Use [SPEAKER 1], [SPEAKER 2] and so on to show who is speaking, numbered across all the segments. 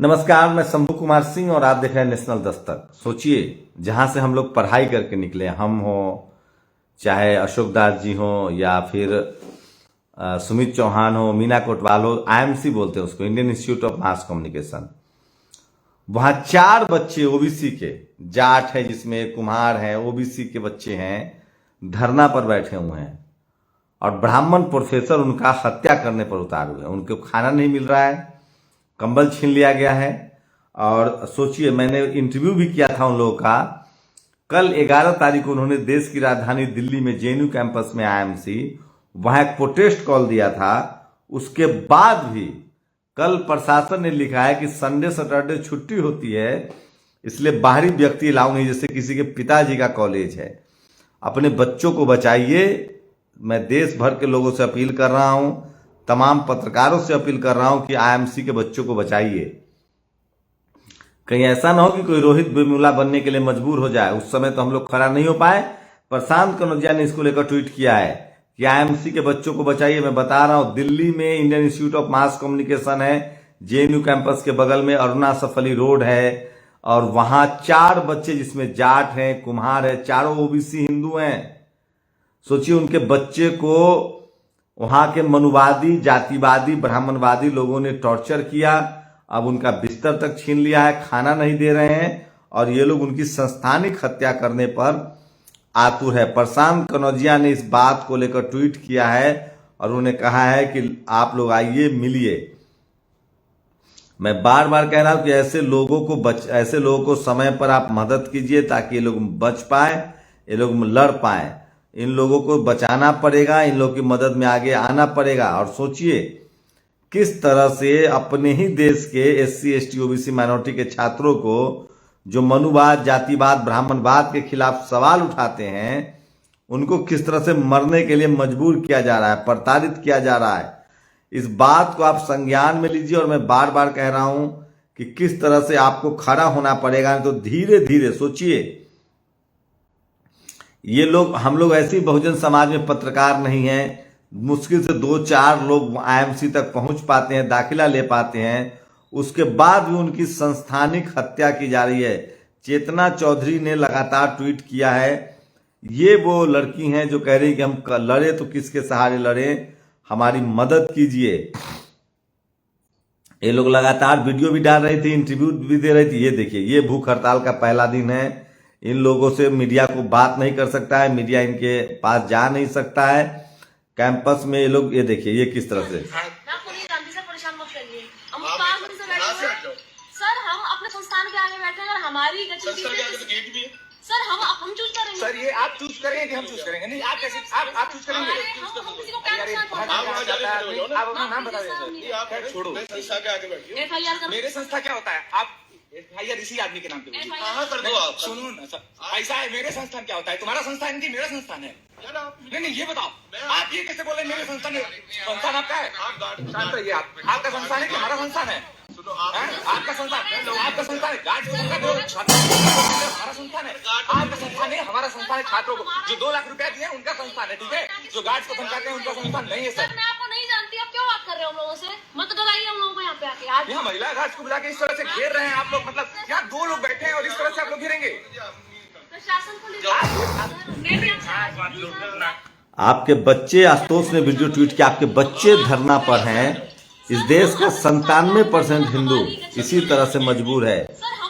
[SPEAKER 1] नमस्कार, मैं शंभू कुमार सिंह और आप देख रहे हैं नेशनल दस्तक। सोचिए, जहां से हम लोग पढ़ाई करके निकले, हम हो चाहे अशोक दास जी हो या फिर सुमित चौहान हो, मीना कोटवाल हो, आईएमसी बोलते हैं उसको, Indian Institute of Mass communication. वहां 4 बच्चे ओबीसी के, जाट है जिसमें कुम्हार है, ओबीसी के बच्चे हैं, धरना पर बैठे हुए हैं और ब्राह्मण प्रोफेसर उनका हत्या करने पर उतार हुए हैं। उनको खाना नहीं मिल रहा है, कंबल छीन लिया गया है। और सोचिए, मैंने इंटरव्यू भी किया था उन लोगों का। कल 11 तारीख को उन्होंने देश की राजधानी दिल्ली में जेएनयू कैंपस में आईएमसी, वहां एक प्रोटेस्ट कॉल दिया था। उसके बाद भी कल प्रशासन ने लिखा है कि संडे सैटरडे छुट्टी होती है, इसलिए बाहरी व्यक्ति अलाउ नहीं। जैसे किसी के पिताजी का कॉलेज है, अपने बच्चों को बचाइए। मैं देश भर के लोगों से अपील कर रहा हूं, तमाम पत्रकारों से अपील कर रहा हूं कि आईएमसी के बच्चों को बचाइए। कहीं ऐसा ना हो कि कोई रोहित वेमुला बनने के लिए मजबूर हो जाए। उस समय तो हम लोग खड़ा नहीं हो पाए। प्रशांत कनौजिया ने इसको लेकर ट्वीट किया है कि आईएमसी के बच्चों को बचाइए। मैं बता रहा हूं, दिल्ली में Indian Institute of Mass Communication है, जेएनयू कैंपस के बगल में अरुणा सफली रोड है, और वहां 4 बच्चे जिसमें जाट हैं, कुम्हार है, चारों ओबीसी हिंदू हैं। सोचिए, उनके बच्चे को वहां के मनुवादी, जातिवादी, ब्राह्मणवादी लोगों ने टॉर्चर किया। अब उनका बिस्तर तक छीन लिया है, खाना नहीं दे रहे हैं, और ये लोग उनकी संस्थानिक हत्या करने पर आतुर है। प्रशांत कनौजिया ने इस बात को लेकर ट्वीट किया है और उन्होंने कहा है कि आप लोग आइए, मिलिए। मैं बार बार कह रहा हूं कि ऐसे लोगों को समय पर आप मदद कीजिए ताकि ये लोग बच पाए, ये लोग लड़ पाए। इन लोगों को बचाना पड़ेगा, इन लोगों की मदद में आगे आना पड़ेगा। और सोचिए किस तरह से अपने ही देश के एससी, एसटी, ओबीसी माइनॉरिटी के छात्रों को जो मनुवाद, जातिवाद, ब्राह्मणवाद के खिलाफ सवाल उठाते हैं, उनको किस तरह से मरने के लिए मजबूर किया जा रहा है, प्रताड़ित किया जा रहा है। इस बात को आप संज्ञान में लीजिए। और मैं बार बार कह रहा हूं कि किस तरह से आपको खड़ा होना पड़ेगा। तो धीरे धीरे सोचिए, ये लोग, हम लोग ऐसे ही बहुजन समाज में पत्रकार नहीं हैं। मुश्किल से 2-4 लोग आईएमसी तक पहुंच पाते हैं, दाखिला ले पाते हैं, उसके बाद भी उनकी संस्थानिक हत्या की जा रही है। चेतना चौधरी ने लगातार ट्वीट किया है। ये वो लड़की हैं जो कह रही कि हम लड़े तो किसके सहारे लड़े, हमारी मदद कीजिए। ये लोग लगातार वीडियो भी डाल रही थी, इंटरव्यू भी दे रही थी। ये देखिए, ये भूख हड़ताल का पहला दिन है। इन लोगों से मीडिया को बात नहीं कर सकता है, मीडिया इनके पास जा नहीं सकता है। कैंपस में ये लोग, ये देखिए, ये किस तरह से
[SPEAKER 2] परेशान मत करिए। सर, हम अपने संस्थान के आगे बैठे हैं और हमारी सर हम चूज करेंगे।
[SPEAKER 3] सर, ये आप चूज करेंगे कि हम चूज करेंगे? नहीं, आप कैसे आप चूज करेंगे? आप अपना नाम बता दीजिए। छोड़ो, मेरे संस्था क्या होता है? आप एफआईआर इसी आदमी के नाम पे सुनो ना सर, ऐसा है। मेरे संस्थान क्या होता है? तुम्हारा संस्थान की मेरा संस्थान है। नहीं, ये बताओ, आप ये कैसे बोले मेरे संस्थान है? संस्थान आपका है? शांत रहिए। आपका संस्थान है कि हमारा संस्थान है? आपका संस्थान है, हमारा संस्थान है। आपका संस्थान है, हमारा संस्थान है। छात्रों को जो 2 लाख रुपया दिए उनका संस्थान है, ठीक है? जो गार्ड्स को धमकाते हैं उनका संस्थान नहीं है। सर,
[SPEAKER 2] मैं आपको नहीं जानती, आप क्यों बात कर रहे हो हम लोगों से? मत डराइए हम लोगों को यहाँ पे आके। आज
[SPEAKER 3] यहाँ महिला गार्ड्स को बुला के इस तरह से घेर रहे हैं आप लोग। मतलब यहाँ 2 लोग बैठे हैं और इस तरह से आप लोग घेरेंगे।
[SPEAKER 2] प्रशासन को
[SPEAKER 1] आपके बच्चे, आशुतोष ने वीडियो ट्वीट किया, आपके बच्चे धरना पर हैं। इस देश का 97% हिंदू इसी तरह से मजबूर है।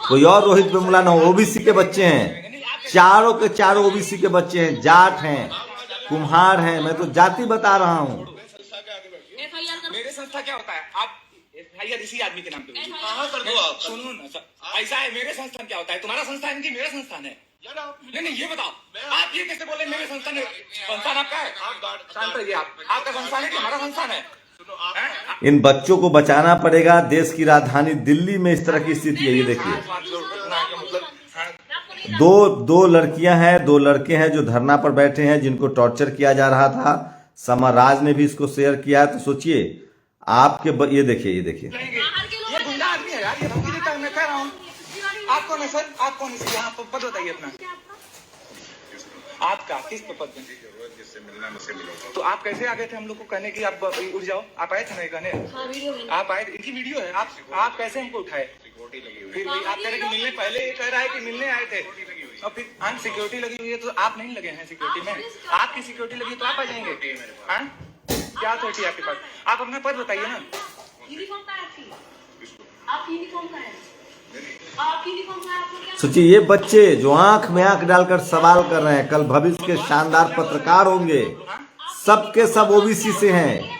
[SPEAKER 1] कोई और रोहित वेमुला ना हो, ओबीसी के बच्चे हैं, चारों के चारों ओबीसी के बच्चे हैं, जाट हैं, कुम्हार हैं। मैं तो जाति बता रहा हूँ।
[SPEAKER 3] मेरे संस्था क्या होता है? आप एफआईआर इसी आदमी के नाम पे सुनो ना सर, ऐसा है। मेरे संस्थान क्या होता है? तुम्हारा संस्थान की मेरा संस्थान है? नहीं, ये बताओ, आप ये कैसे बोले मेरे संस्थान है? संस्थान आपका है? शांत रहिए। आपका संस्थान है कि हमारा संस्थान है?
[SPEAKER 1] इन बच्चों को बचाना पड़ेगा। देश की राजधानी दिल्ली में इस तरह की स्थिति है। ये देखिए, दो लड़कियां हैं, 2 लड़के हैं जो धरना पर बैठे हैं, जिनको टॉर्चर किया जा रहा था। समाराज ने भी इसको शेयर किया। तो सोचिए आपके ये देखिए,
[SPEAKER 3] ये गुंडा आदमी है यार, ये धमकी देता है। मैं कह रहा हूँ, आप कौन है सर? आप कौन है? यहाँ पद बताइए अपना। आपका किस पद में? जिससे मिलना मुझसे मिलेगा। तो आप कैसे आ गए थे हम लोग को कहने की आप उठ जाओ? आप आए थे ना कहने?
[SPEAKER 2] हाँ, वीडियो में।
[SPEAKER 3] आप आए, इनकी वीडियो है। आप कैसे हमको उठाए? सिक्योरिटी लगी हुई। फिर भी आप कह रहे कि मिलने, पहले ये कह रहा है कि मिलने आए थे और फिर सिक्योरिटी लगी हुई है, तो आप नहीं लगे हैं सिक्योरिटी में? आपकी सिक्योरिटी लगी तो आप आ जाएंगे। क्या अथॉरिटी आपके पास? आप अपना पद बताइए ना।
[SPEAKER 2] यूनिफॉर्म का है आपकी यूनिफॉर्म का है आपकी यूनिफॉर्म का है आपको क्या?
[SPEAKER 1] सोचिए ये बच्चे जो आंख में आंख डालकर सवाल कर रहे हैं, कल भविष्य के शानदार पत्रकार होंगे, सबके सब ओबीसी से हैं।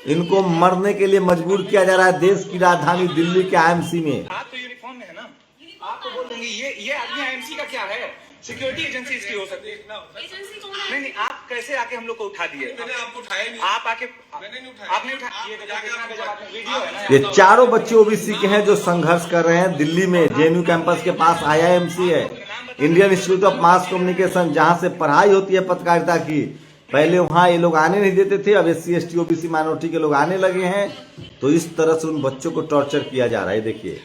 [SPEAKER 1] इनको मरने के लिए मजबूर किया जा रहा है देश की राजधानी दिल्ली के आईएमसी में।
[SPEAKER 3] आप तो यूनिफॉर्म में है ना, आप तो बोल देंगे ये आदमी आईएमसी का क्या है? सिक्योरिटी एजेंसी इसकी हो सकती है।
[SPEAKER 2] एजेंसी कौन है?
[SPEAKER 3] नहीं, आप कैसे आके हम लोग को उठा दिए?
[SPEAKER 4] मैंने आपको उठाया नहीं।
[SPEAKER 3] आप आके,
[SPEAKER 4] मैंने नहीं उठाया।
[SPEAKER 3] आपने उठाया। ये वीडियो है ना।
[SPEAKER 1] ये चारों बच्चे ओबीसी के हैं जो संघर्ष कर रहे हैं दिल्ली में। जेएनयू कैंपस के पास आईआईएमसी है, Indian Institute of Mass communication, जहां से पढ़ाई होती है पत्रकारिता की। पहले वहां ये लोग आने नहीं देते थे, अब SC ST OBC माइनॉरिटी के लोग आने लगे हैं। तो इस तरह से उन बच्चों को टॉर्चर किया जा रहा है। देखिए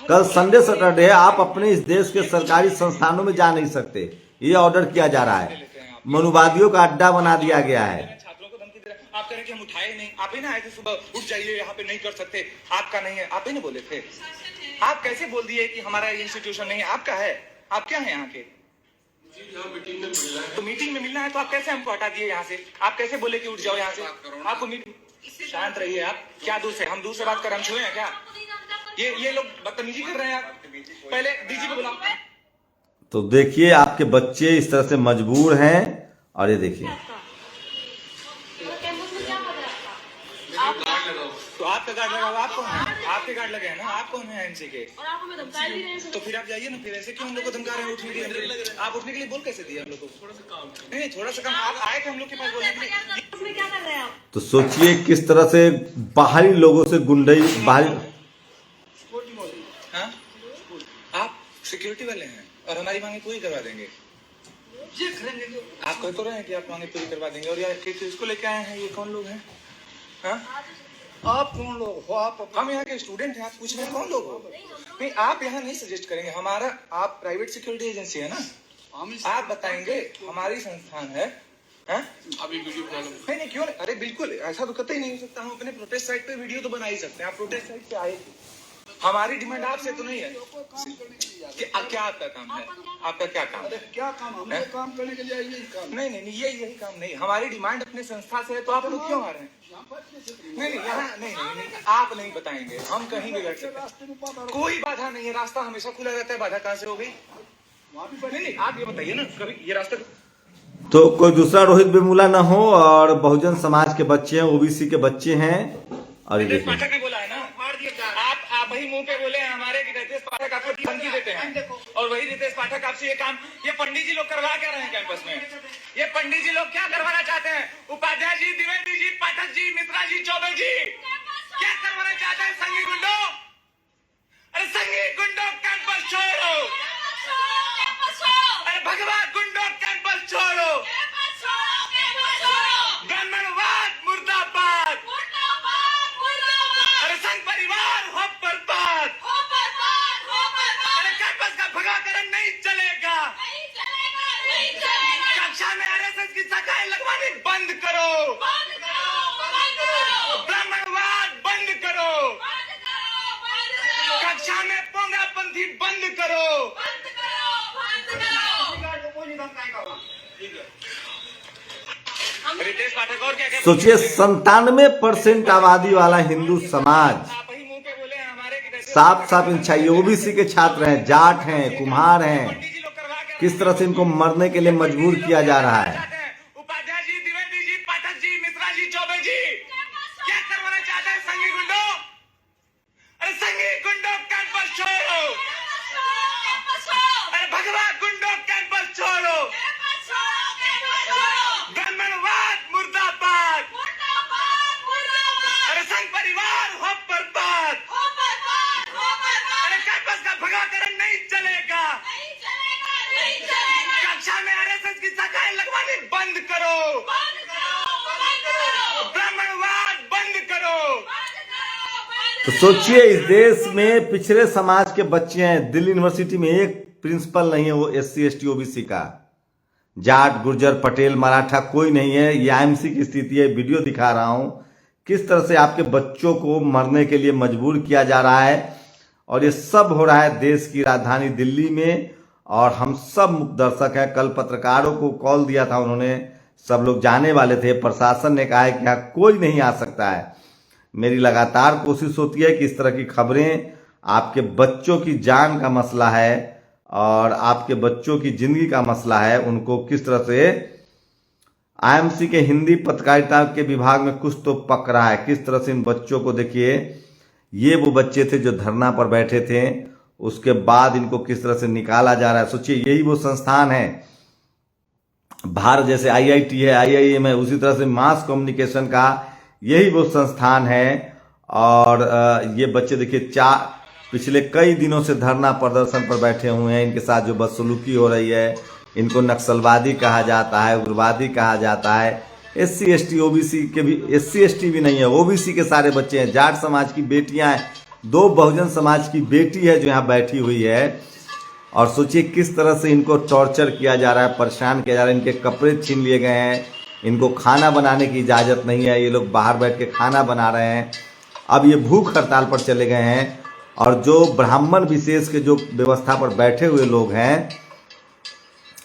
[SPEAKER 1] कल संडे सैटरडे है, आप अपने इस देश के सरकारी संस्थानों में जा नहीं सकते, ये ऑर्डर किया जा रहा है। मनुवादियों का अड्डा बना दिया गया है।
[SPEAKER 3] छात्रों को धमकी दे रहे हैं। आप कह रहे हैं कि हम उठाए नहीं। आप ही ना आए थे सुबह, उठ जाइए, यहाँ पे नहीं कर सकते, आपका नहीं है। आप ही ना बोले थे। आप कैसे बोल दिए कि हमारा इंस्टीट्यूशन नहीं है, आपका है? आप क्या है यहाँ के?
[SPEAKER 4] मीटिंग में मिलना है।
[SPEAKER 3] तो मीटिंग में मिलना है तो आप कैसे हमको हटा दिए यहाँ से? आप कैसे बोले कि उठ जाओ यहाँ से? आपको मीटिंग, शांत रहिए आप। क्या दूर से हम दूर से बात कर, हम छुए हैं क्या? ये लोग बदतमीजी कर रहे हैं। आप पहले डीजी को बुलाओ।
[SPEAKER 1] तो देखिए आपके बच्चे इस तरह से मजबूर हैं। और ये देखिए
[SPEAKER 2] कैंपस में क्या पता है आपका?
[SPEAKER 3] तो आपका गार्ड लगा हुआ, आप कौन है? आपके गार्ड लगे हैं ना, आप कौन है एमसी के?
[SPEAKER 2] और आप हमें धमका भी रहे हैं।
[SPEAKER 3] तो फिर आप जाइए ना। फिर ऐसे क्यों हम लोग को धमका रहे हैं उठने के लिए? आप उठने के लिए बोल कैसे दिया हम लोग को? थोड़ा सा काम नहीं, थोड़ा सा काम। आप आए थे हम लोग के पास बोलने के लिए।
[SPEAKER 2] उसमें क्या कर रहे हैं आप?
[SPEAKER 1] तो सोचिए किस तरह से बाहरी लोगों से गुंडई, बाहरी
[SPEAKER 3] हाँ? आप सिक्योरिटी वाले हैं और हमारी मांगे पूरी करवा देंगे। आप कह तो रहे हैं कि आप मांगे पूरी करवा देंगे, और यार किसको लेके आए हैं? ये कौन लोग हैं? हाँ? आप कौन लोग हो? आप, हम यहाँ के स्टूडेंट हैं। आप पूछ रहे हैं कौन लोग हो? नहीं, आप यहाँ नहीं सजेस्ट करेंगे। हमारा, आप प्राइवेट सिक्योरिटी एजेंसी है ना, आप बताएंगे हमारी संस्थान है। हाँ?
[SPEAKER 4] अभी वीडियो बना लो।
[SPEAKER 3] नहीं, क्यों नहीं? अरे बिल्कुल, ऐसा तो कतई नहीं हो सकता। हम अपने प्रोटेस्ट साइट पे वीडियो तो बना ही सकते हैं। आप प्रोटेस्ट साइट पे आए, हमारी डिमांड आपसे तो नहीं है कि क्या आपका काम है? आपका क्या काम है?
[SPEAKER 4] क्या काम? हमें काम करने के लिए यही काम।
[SPEAKER 3] नहीं, यही काम नहीं। हमारी डिमांड अपने संस्था से है, तो आप लोग क्यों आ रहे हैं? नहीं, यहाँ नहीं, आप नहीं बताएंगे। हम कहीं भी बैठ सकते हैं, कोई बाधा नहीं है। रास्ता हमेशा खुला रहता है। बाधा कहाँ से हो गई? नहीं, आप ये बताइए ना, कभी ये रास्ता
[SPEAKER 1] तो कोई दूसरा रोहित वेमुला ना हो, और बहुजन समाज के बच्चे हैं, ओबीसी के बच्चे हैं। और ये
[SPEAKER 3] रितेश
[SPEAKER 1] देखिए
[SPEAKER 3] पाठक ने बोला है ना, आप वही मुंह पे बोले हैं हमारे कि रितेश पाठक आपको धमकी देते हैं, और वही रितेश पाठक आपसे ये काम, ये पंडित जी लोग करवा क्या रहे हैं कैंपस में? ये पंडित जी लोग क्या करवाना चाहते हैं? उपाध्याय जी, द्विवेदी जी, पाठक जी, मिश्रा जी, चौबे जी क्या करवाना चाहते हैं? संघी गुंडो, अरे संघी गुंडो कैंपस छोड़ो, अरे भगवा गुंडो कैंपस छोड़ो, ब्राह्मणवाद मुर्दाबाद, अरे संघ परिवार हो बर्बाद, अरे कैंपस का भगाकरण नहीं चलेगा, कक्षा में RSS की शाखाएं लगवानी बंद करो, ब्राह्मणवाद बंद करो, कक्षा में पोंगापंथी बंद करो। रितेश पाठक और क्या?
[SPEAKER 1] सोचिए 97% आबादी वाला हिंदू समाज
[SPEAKER 3] आप ही मुंह पे बोले हैं हमारे कि
[SPEAKER 1] साफ साफ इन चाहिए। ओबीसी के छात्र हैं, जाट हैं, कुम्हार हैं, किस तरह से इनको मरने के लिए मजबूर किया जा रहा है।
[SPEAKER 3] उपाध्याय जी, द्विवेदी जी, पाठक जी, मिश्रा जी, चौबे जी क्या करवाना चाहते हैं? संघी गुंडो, अरे संघी गुंडो कैंपस छोड़ो, अरे भगवा गुंडो कैंपस छोड़ो, ब्राह्मणवाद मुर्दाबाद, अरे संघ परिवार हो बर्बाद, अरे कैंपस का भगाकरण नहीं चलेगा, कक्षा में RSS की शाखाएं लगवानी बंद करो, ब्राह्मणवाद बंद करो।
[SPEAKER 1] तो सोचिए इस देश में पिछड़े समाज के बच्चे हैं। दिल्ली यूनिवर्सिटी में एक प्रिंसिपल नहीं है वो SC ST OBC का। जाट, गुर्जर, पटेल, मराठा कोई नहीं है। ये आईएमसी की स्थिति है। वीडियो दिखा रहा हूं किस तरह से आपके बच्चों को मरने के लिए मजबूर किया जा रहा है, और ये सब हो रहा है देश की राजधानी दिल्ली में, और हम सब मुख्य दर्शक हैं। कल पत्रकारों को कॉल दिया था उन्होंने, सब लोग जाने वाले थे। प्रशासन ने कहा है कि यहाँ कोई नहीं आ सकता है। मेरी लगातार कोशिश होती है कि इस तरह की खबरें, आपके बच्चों की जान का मसला है और आपके बच्चों की जिंदगी का मसला है, उनको किस तरह से आईएमसी के हिंदी पत्रकारिता के विभाग में कुछ तो पक रहा है। किस तरह से इन बच्चों को देखिए, ये वो बच्चे थे जो धरना पर बैठे थे, उसके बाद इनको किस तरह से निकाला जा रहा है। सोचिए, यही वो संस्थान है भारत, जैसे आईआईटी है, आईआईएम है, उसी तरह से मास कम्युनिकेशन का यही वो संस्थान है। और ये बच्चे देखिए पिछले कई दिनों से धरना प्रदर्शन पर बैठे हुए हैं। इनके साथ जो बदसलूकी हो रही है, इनको नक्सलवादी कहा जाता है, उग्रवादी कहा जाता है। एससी एसटी ओबीसी के भी, एससी एसटी भी नहीं है, ओबीसी के सारे बच्चे हैं, जाट समाज की बेटियां हैं, 2 बहुजन समाज की बेटी है जो यहाँ बैठी हुई है। और सोचिए किस तरह से इनको टॉर्चर किया जा रहा है, परेशान किया जा रहा है। इनके कपड़े छीन लिए गए हैं, इनको खाना बनाने की इजाज़त नहीं है, ये लोग बाहर बैठ के खाना बना रहे हैं। अब ये भूख हड़ताल पर चले गए हैं, और जो ब्राह्मण विशेष के जो व्यवस्था पर बैठे हुए लोग हैं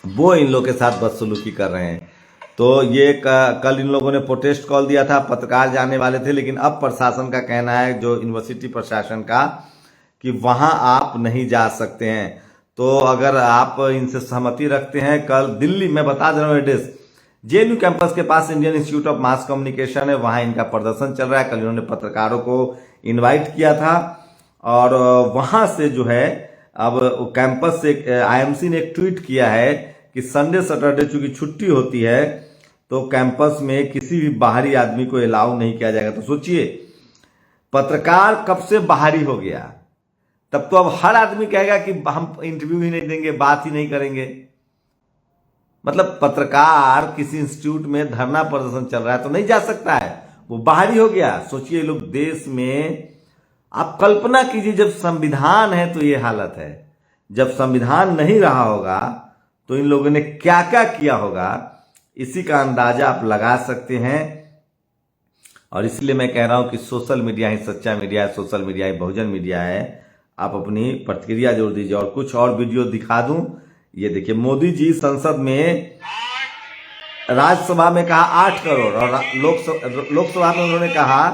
[SPEAKER 1] वो इन लोगों के साथ बदसलूकी कर रहे हैं। तो ये कल इन लोगों ने प्रोटेस्ट कॉल दिया था, पत्रकार जाने वाले थे, लेकिन अब प्रशासन का कहना है, जो यूनिवर्सिटी प्रशासन का, कि वहां आप नहीं जा सकते हैं। तो अगर आप इनसे सहमति रखते हैं, कल दिल्ली में बता दे रहा हूँ एड्रेस, जेएनयू कैंपस के पास Indian Institute of Mass Communication है, वहां इनका प्रदर्शन चल रहा है। कल इन्होंने पत्रकारों को इन्वाइट किया था, और वहां से जो है अब कैंपस से आईएमसी ने एक ट्वीट किया है कि संडे सैटरडे चूंकि छुट्टी होती है तो कैंपस में किसी भी बाहरी आदमी को अलाउ नहीं किया जाएगा। तो सोचिए, पत्रकार कब से बाहरी हो गया, तब तो अब हर आदमी कहेगा कि हम इंटरव्यू ही नहीं देंगे, बात ही नहीं करेंगे। मतलब पत्रकार किसी इंस्टीट्यूट में धरना प्रदर्शन चल रहा है तो नहीं जा सकता है, वो बाहरी हो गया। सोचिए लोग, देश में आप कल्पना कीजिए, जब संविधान है तो ये हालत है, जब संविधान नहीं रहा होगा तो इन लोगों ने क्या क्या किया होगा, इसी का अंदाजा आप लगा सकते हैं। और इसलिए मैं कह रहा हूं कि सोशल मीडिया ही सच्चा मीडिया है, सोशल मीडिया ही बहुजन मीडिया है। आप अपनी प्रतिक्रिया जोड़ दीजिए। और कुछ और वीडियो दिखा दूं, ये देखिए, मोदी जी संसद में, राज्यसभा में कहा 8 करोड़, और लोकसभा में उन्होंने कहा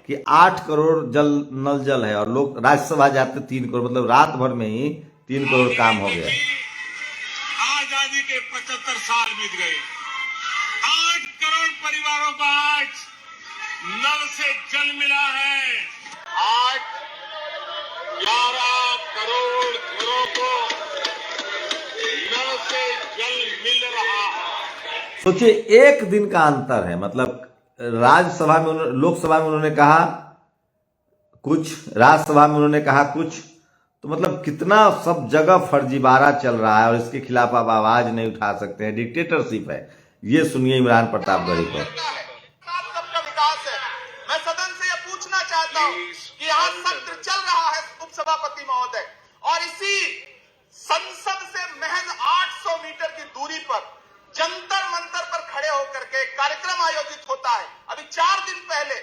[SPEAKER 1] कि 8 करोड़ नल जल है, और लोग राज्यसभा जाते 3 करोड़, मतलब रात भर में ही 3 करोड़ काम हो गया।
[SPEAKER 5] आजादी के 75 साल बीत गए, 8 करोड़ परिवारों को आज नल से जल मिला है। आज 11 करोड़ घरों को नल से जल मिल रहा है।
[SPEAKER 1] सोचिए, एक दिन का अंतर है। मतलब राज्यसभा में, लोकसभा में उन्होंने कहा कुछ, राज्यसभा में उन्होंने कहा कुछ, तो मतलब कितना सब जगह फर्जीवाड़ा चल रहा है, और इसके खिलाफ आप आवाज नहीं उठा सकते हैं। डिक्टेटरशिप है। ये सुनिए इमरान प्रतापगढ़ी को।
[SPEAKER 3] सबका विकास है। मैं सदन से यह पूछना चाहता हूं कि यहाँ सत्र चल रहा है उपसभापति महोदय, और इसी संसद से महज 800 मीटर की दूरी पर जंतर मंतर पर खड़े होकर के कार्यक्रम आयोजित होता है अभी 4 दिन पहले,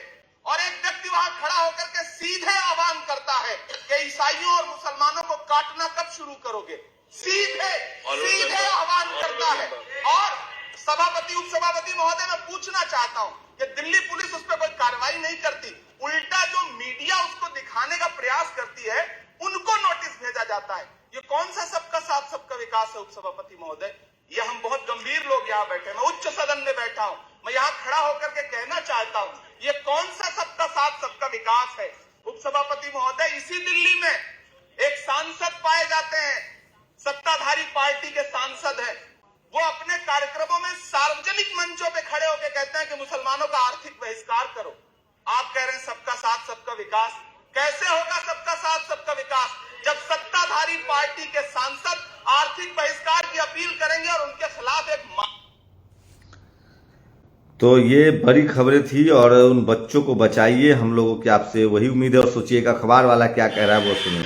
[SPEAKER 3] और एक व्यक्ति वहां खड़ा होकर के सीधे आह्वान करता है कि ईसाइयों और मुसलमानों को काटना कब शुरू करोगे। सीधे आह्वान करता है। और सभापति उपसभापति महोदय, मैं पूछना चाहता हूं कि दिल्ली पुलिस उस पर कोई कार्रवाई नहीं करती, उल्टा जो मीडिया उसको दिखाने का प्रयास करती है उनको नोटिस भेजा जाता है। ये कौन सा सबका साथ सबका विकास है उपसभापति महोदय? ये हम बहुत गंभीर लोग यहाँ बैठे, मैं उच्च सदन में बैठा हूँ, मैं यहाँ खड़ा होकर के कहना चाहता हूँ, ये कौन सा सबका साथ सबका विकास है उपसभापति महोदय? इसी दिल्ली में एक सांसद पाए जाते हैं, सत्ताधारी पार्टी के सांसद हैं, वो अपने कार्यक्रमों में सार्वजनिक मंचों पे खड़े होकर कहते हैं कि मुसलमानों का आर्थिक बहिष्कार करो। आप कह रहे हैं सबका साथ सबका विकास। कैसे होगा सबका साथ सबका विकास जब सत्ताधारी पार्टी के सांसद आर्थिक बहिष्कार की अपील करेंगे और उनके खिलाफ एक
[SPEAKER 1] तो ये बड़ी खबरें थी, और उन बच्चों को बचाइए, हम लोगों की आपसे वही उम्मीद है। और सोचिएगा अखबार वाला क्या कह रहा है वो सुनिए।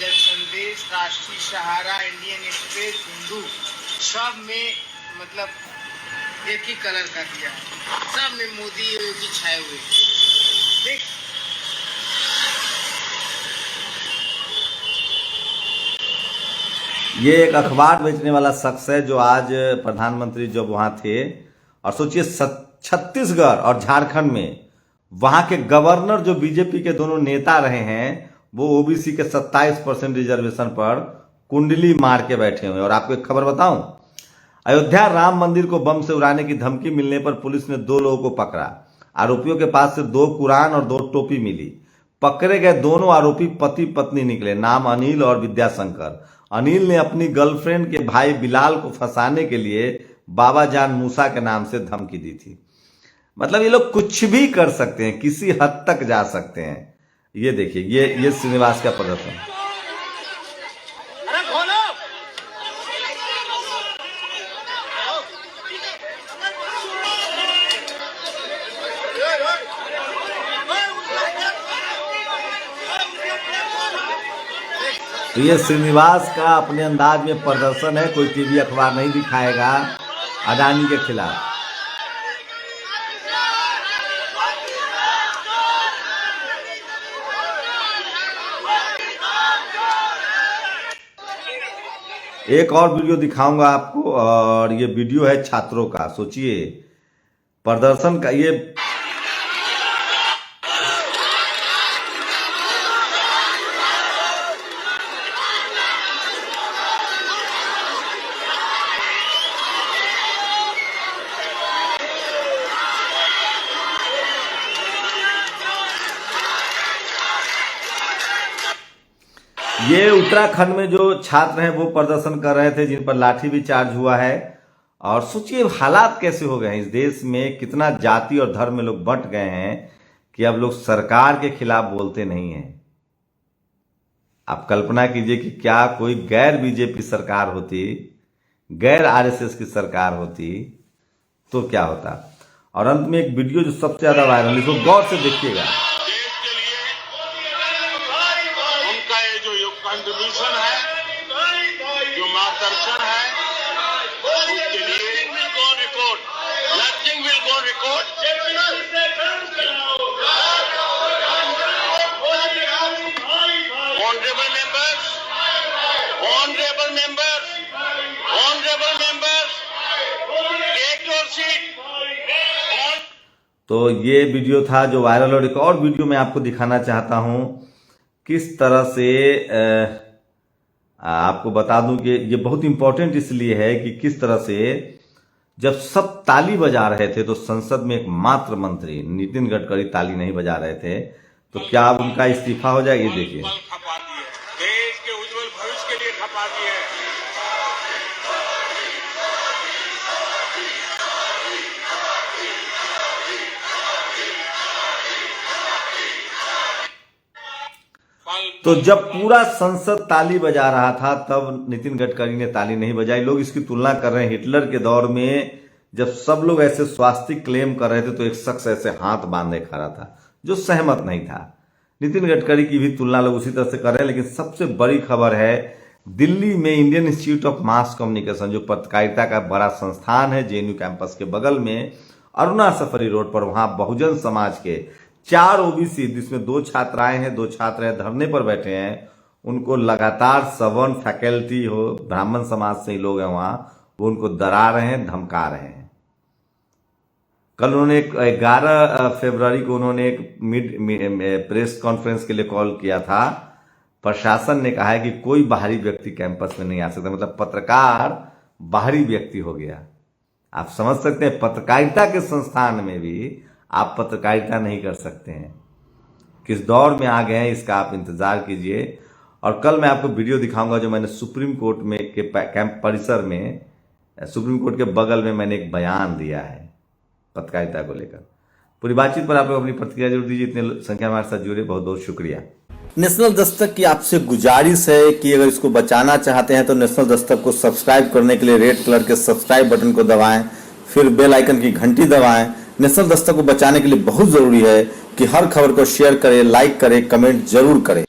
[SPEAKER 5] संदेश का
[SPEAKER 6] हिंदू सब में मतलब एक ही कलर का किया है, सब में मोदी योगी छाए हुए। ठीक,
[SPEAKER 1] ये एक अखबार बेचने वाला शख्स है जो आज प्रधानमंत्री जब वहां थे, और सोचिए छत्तीसगढ़ और झारखंड में वहां के गवर्नर जो बीजेपी के दोनों नेता रहे हैं वो ओबीसी के 27% रिजर्वेशन पर कुंडली मार के बैठे हुए हैं। और आपको एक खबर बताऊं, अयोध्या राम मंदिर को बम से उड़ाने की धमकी मिलने पर पुलिस ने 2 लोगों को पकड़ा। आरोपियों के पास से 2 कुरान और 2 टोपी मिली। पकड़े गए दोनों आरोपी पति पत्नी निकले, नाम अनिल और विद्याशंकर। अनिल ने अपनी गर्लफ्रेंड के भाई बिलाल को फंसाने के लिए बाबा जान मूसा के नाम से धमकी दी थी। मतलब ये लोग कुछ भी कर सकते हैं, किसी हद तक जा सकते हैं। ये देखिए, ये श्रीनिवास का प्रदर्शन। तो ये श्रीनिवास का अपने अंदाज में प्रदर्शन है, कोई टीवी अखबार नहीं दिखाएगा अडानी के खिलाफ। एक और वीडियो दिखाऊंगा आपको, और ये वीडियो है छात्रों का। सोचिए प्रदर्शन का, ये उत्तराखंड में जो छात्र हैं वो प्रदर्शन कर रहे थे, जिन पर लाठी भी चार्ज हुआ है। और सोचिए हालात कैसे हो गए हैं इस देश में, कितना जाति और धर्म में लोग बंट गए हैं कि अब लोग सरकार के खिलाफ बोलते नहीं हैं। आप कल्पना कीजिए कि क्या कोई गैर बीजेपी सरकार होती, गैर आरएसएस की सरकार होती तो क्या होता। और अंत में एक वीडियो जो सबसे ज्यादा वायरल, इसको गौर से देखिएगा।
[SPEAKER 5] कंट्रीब्यूशन है, जो मार्गदर्शन है, उसके लिए nothing will go record. Honourable members take your seat.
[SPEAKER 1] तो ये वीडियो था जो वायरल, और एक और वीडियो मैं आपको दिखाना चाहता हूं किस तरह से। आपको बता दूं कि ये बहुत इंपॉर्टेंट इसलिए है कि किस तरह से जब सब ताली बजा रहे थे तो संसद में एकमात्र मंत्री नितिन गडकरी ताली नहीं बजा रहे थे, तो क्या अब उनका इस्तीफा हो जाए? ये देखिए।
[SPEAKER 5] देश के उज्जवल भविष्य के लिए खपा दी है।
[SPEAKER 1] तो जब पूरा संसद ताली बजा रहा था तब नितिन गडकरी ने ताली नहीं बजाई। लोग इसकी तुलना कर रहे हैं हिटलर के दौर में, जब सब लोग ऐसे स्वास्तिक क्लेम कर रहे थे तो एक शख्स ऐसे हाथ बांधे खड़ा था जो सहमत नहीं था। नितिन गडकरी की भी तुलना लोग उसी तरह से कर रहे हैं। लेकिन सबसे बड़ी खबर है, दिल्ली में Indian Institute of Mass communication, जो पत्रकारिता का बड़ा संस्थान है जेएनयू कैंपस के बगल में अरुणा सफरी रोड पर, वहां बहुजन समाज के 4 ओबीसी, जिसमें 2 छात्राएं हैं, 2 छात्र हैं, धरने पर बैठे हैं। उनको लगातार सवर्ण फैकल्टी हो, ब्राह्मण समाज से ही लोग हैं वहां, वो उनको डरा रहे हैं, धमका रहे हैं। कल उन्होंने 11 फरवरी को उन्होंने एक प्रेस कॉन्फ्रेंस के लिए कॉल किया था। प्रशासन ने कहा है कि कोई बाहरी व्यक्ति कैंपस में नहीं आ सकता। मतलब पत्रकार बाहरी व्यक्ति हो गया। आप समझ सकते हैं, पत्रकारिता के संस्थान में भी आप पत्रकारिता नहीं कर सकते हैं। किस दौर में आ गए हैं इसका आप इंतजार कीजिए। और कल मैं आपको वीडियो दिखाऊंगा जो मैंने सुप्रीम कोर्ट में के कैंप परिसर में, सुप्रीम कोर्ट के बगल में मैंने एक बयान दिया है पत्रकारिता को लेकर। पूरी बातचीत पर आप लोग अपनी प्रतिक्रिया जरूर दीजिए। इतने संख्या में हमारे साथ जुड़े, बहुत बहुत शुक्रिया। नेशनल दस्तक की आपसे गुजारिश है कि अगर इसको बचाना चाहते हैं तो नेशनल दस्तक को सब्सक्राइब करने के लिए रेड कलर के सब्सक्राइब बटन को दबाएं, फिर बेल आइकन की घंटी दबाएं। नेशनल दस्तक को बचाने के लिए बहुत जरूरी है कि हर खबर को शेयर करें, लाइक करें, कमेंट जरूर करें।